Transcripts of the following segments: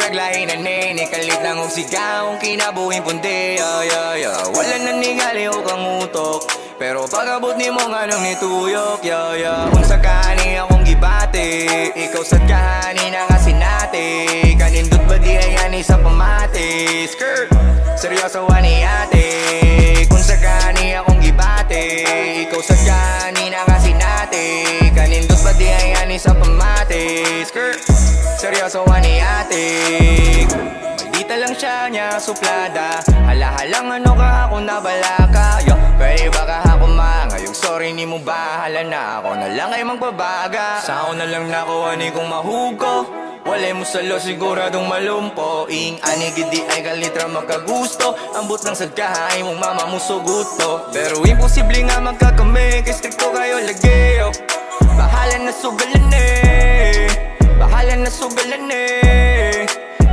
Murag lahi na nene, kalit lang og sigaw kinabuhing pundi, wala na ningali o kang utok, pero pag-abot ni mo nga nang nituyok, Unsa kani akong gibate, ikaw sad kahani na nga sinati, kanindot ba di ayani sa pamati, skirt, seryoso ani ate. Unsa kani akong gibate, ikaw sad kahani na nga sinati, kanindot ba di ayani sa pamati, skirt, seryoso ani ate. Maldita lang siya niya suplada, halahalang ano ka ako nabalaka, pwede ba ka ako ngayong sorry ni mo bahala na ako na lang ay magbabaga. Sa ako na lang nakuha ni kong mahugo, walay mo salo siguradong malumpo, ing anigidi ay kalitra magkagusto, ambot lang sad kahay mong mama mo suguto, pero imposible nga magkakami kay stricto kayo lagi, bahala na sugalan eh, bahala na sugalan eh,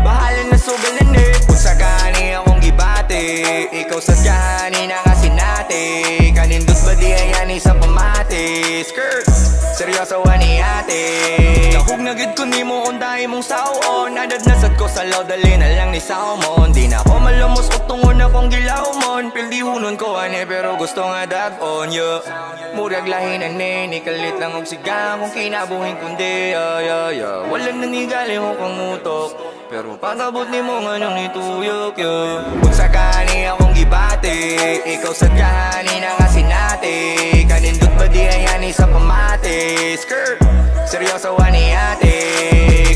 bahala na sugalan eh. Unsa kani akong gibate, ikaw sad kahani na nga sinati, kanindot ba di ayani sa pamati, skirt, seryoso ani ate. Nahug na gid ko nimo undahi mong sawon, adad na sad ko sa law, dali na lang ni sawmon, di na ko malumos o tungon akong gilawmon, pildi hunon ko ane pero gusto nga dag-on, Murag lahi na nene, kalit lang og sigaw kung kinabuhing kundi, walang nanigali mo kang utok, pero pag-abot ni mo nga nang nituyok, Unsa kani akong gibate, ikaw sad kahani na nga sinati, kanindot ba di ayani sa pamati, skirt, seryoso ani ate.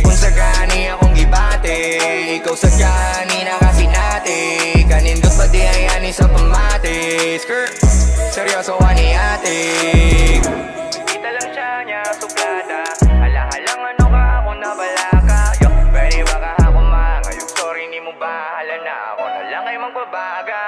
Unsa kani akong gibate, ikaw sad kahani na nga sinati, kanindot ba di ayani sa pamati, skirt, seryoso ani ate. Kita lang siya niya suplada, halahalang ano ka ako nabalaka, pwede ba ka ako ngayong sorry ni mo bahala na ako na lang ay magbabaga.